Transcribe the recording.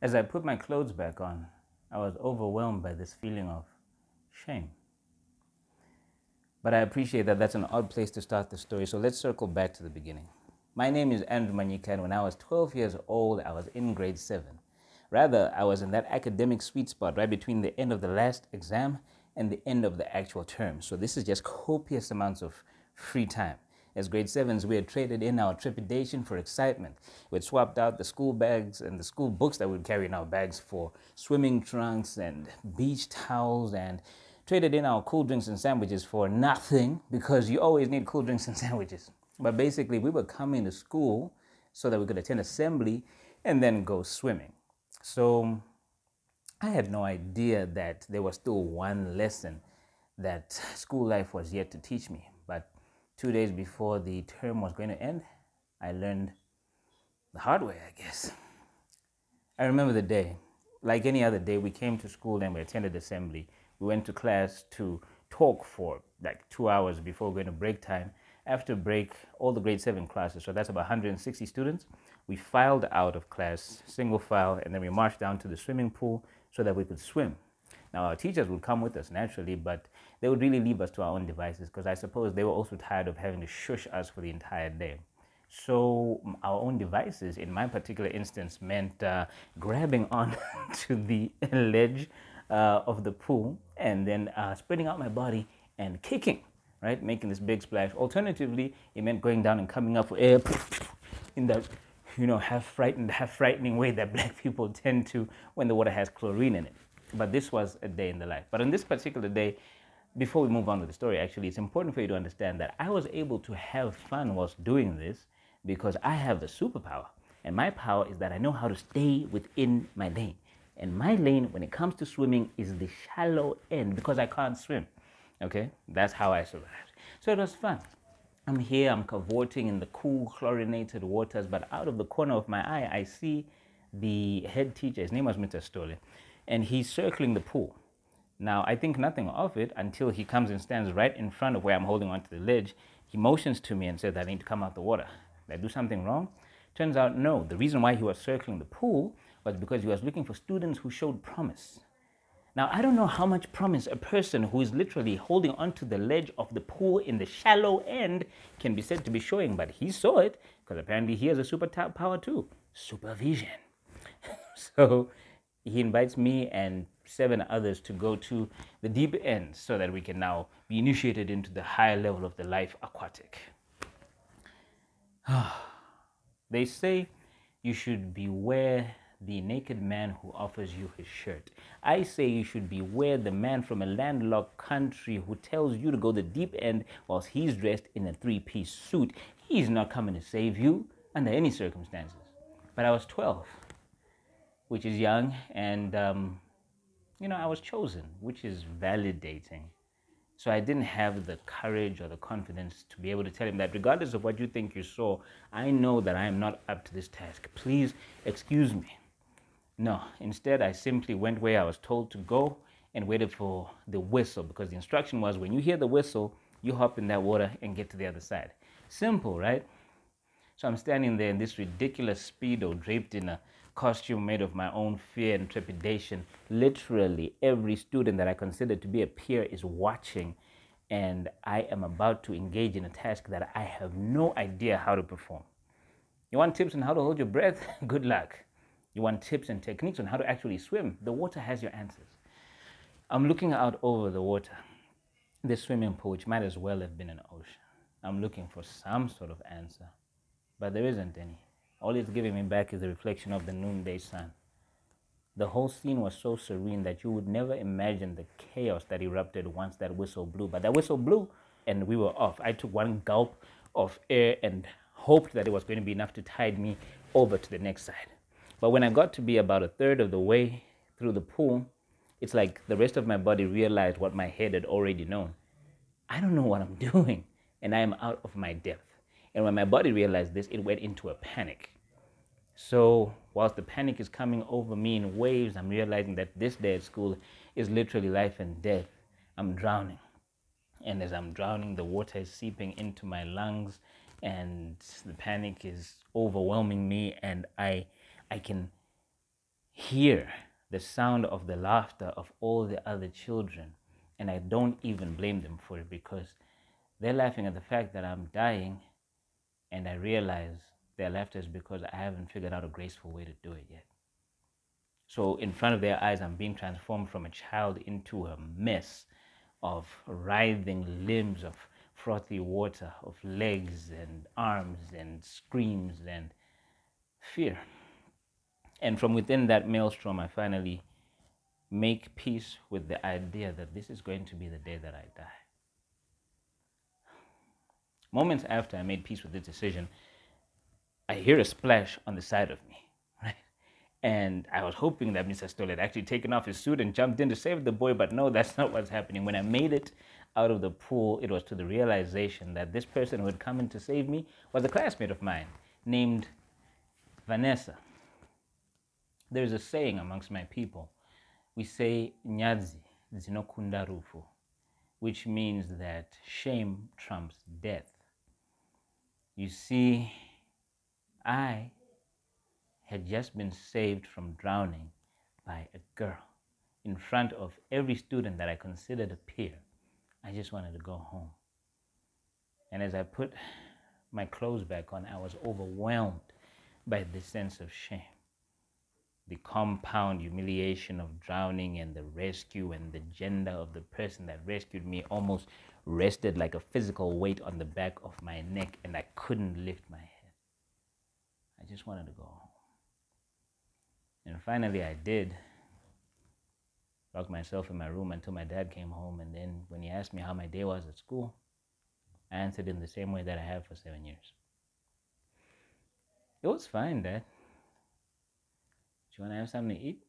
As I put my clothes back on, I was overwhelmed by this feeling of shame. But I appreciate that that's an odd place to start the story, so let's circle back to the beginning. My name is Manyika, and when I was 12 years old, I was in grade 7. Rather, I was in that academic sweet spot right between the end of the last exam and the end of the actual term. So this is just copious amounts of free time. As grade 7s, we had traded in our trepidation for excitement. We had swapped out the school bags and the school books that we'd carry in our bags for swimming trunks and beach towels, and traded in our cool drinks and sandwiches for nothing, because you always need cool drinks and sandwiches. But basically, we were coming to school so that we could attend assembly and then go swimming. So I had no idea that there was still one lesson that school life was yet to teach me. But 2 days before the term was going to end, I learned the hard way, I guess. I remember the day. Like any other day, we came to school and we attended assembly. We went to class to talk for like 2 hours before going to break time. After break, all the grade 7 classes, so that's about 160 students, we filed out of class, single file, and then we marched down to the swimming pool so that we could swim. Now, our teachers would come with us naturally, but they would really leave us to our own devices, because I suppose they were also tired of having to shush us for the entire day. So our own devices, in my particular instance, meant grabbing on to the ledge of the pool and then spreading out my body and kicking, right, making this big splash. Alternatively, it meant going down and coming up for air in that, half frightened, half frightening way that black people tend to when the water has chlorine in it. But this was a day in the life. But on this particular day, before we move on with the story, actually, it's important for you to understand that I was able to have fun whilst doing this because I have a superpower. And my power is that I know how to stay within my lane. And my lane, when it comes to swimming, is the shallow end, because I can't swim. Okay? That's how I survived. So it was fun. I'm here, I'm cavorting in the cool, chlorinated waters, but out of the corner of my eye, I see the head teacher. His name was Mr. Stolle, and he's circling the pool. Now, I think nothing of it until he comes and stands right in front of where I'm holding onto the ledge. He motions to me and says that I need to come out the water. Did I do something wrong? Turns out, no. The reason why he was circling the pool was because he was looking for students who showed promise. Now, I don't know how much promise a person who is literally holding onto the ledge of the pool in the shallow end can be said to be showing, but he saw it because apparently he has a superpower too, supervision. So he invites me and 7 others to go to the deep end so that we can now be initiated into the higher level of the life aquatic. They say you should beware the naked man who offers you his shirt. I say you should beware the man from a landlocked country who tells you to go the deep end whilst he's dressed in a 3-piece suit. He's not coming to save you under any circumstances. But I was 12, which is young, and I was chosen, which is validating. So I didn't have the courage or the confidence to be able to tell him that regardless of what you think you saw, I know that I am not up to this task. Please excuse me. No, instead I simply went where I was told to go and waited for the whistle, because the instruction was when you hear the whistle, you hop in that water and get to the other side. Simple, right? So I'm standing there in this ridiculous Speedo draped in a costume made of my own fear and trepidation. Literally every student that I consider to be a peer is watching, and I am about to engage in a task that I have no idea how to perform. You want tips on how to hold your breath? Good luck. You want tips and techniques on how to actually swim? The water has your answers. I'm looking out over the water, this swimming pool, which might as well have been an ocean. I'm looking for some sort of answer, but there isn't any. All it's giving me back is the reflection of the noonday sun. The whole scene was so serene that you would never imagine the chaos that erupted once that whistle blew. But that whistle blew, and we were off. I took one gulp of air and hoped that it was going to be enough to tide me over to the next side. But when I got to be about a third of the way through the pool, it's like the rest of my body realized what my head had already known. I don't know what I'm doing, and I am out of my depth. And when my body realized this, it went into a panic. So whilst the panic is coming over me in waves, I'm realizing that this day at school is literally life and death. I'm drowning. And as I'm drowning, the water is seeping into my lungs, and the panic is overwhelming me, and I can hear the sound of the laughter of all the other children. And I don't even blame them for it, because they're laughing at the fact that I'm dying, and I realize their laughter is because I haven't figured out a graceful way to do it yet. So in front of their eyes, I'm being transformed from a child into a mess of writhing limbs, of frothy water, of legs and arms and screams and fear. And from within that maelstrom, I finally make peace with the idea that this is going to be the day that I die. Moments after I made peace with this decision, I hear a splash on the side of me, right? And I was hoping that Mr. Stoll had actually taken off his suit and jumped in to save the boy, but no, that's not what's happening. When I made it out of the pool, it was to the realization that this person who had come in to save me was a classmate of mine named Vanessa. There's a saying amongst my people. We say, Nyazi zinokunda rufu, which means that shame trumps death. You see, I had just been saved from drowning by a girl in front of every student that I considered a peer. I just wanted to go home. And as I put my clothes back on, I was overwhelmed by this sense of shame. The compound humiliation of drowning and the rescue and the gender of the person that rescued me almost rested like a physical weight on the back of my neck, and I couldn't lift my head. I just wanted to go home. And finally I did. Locked myself in my room until my dad came home, and then when he asked me how my day was at school, I answered in the same way that I have for 7 years. It was fine, Dad. Do you want to have something to eat?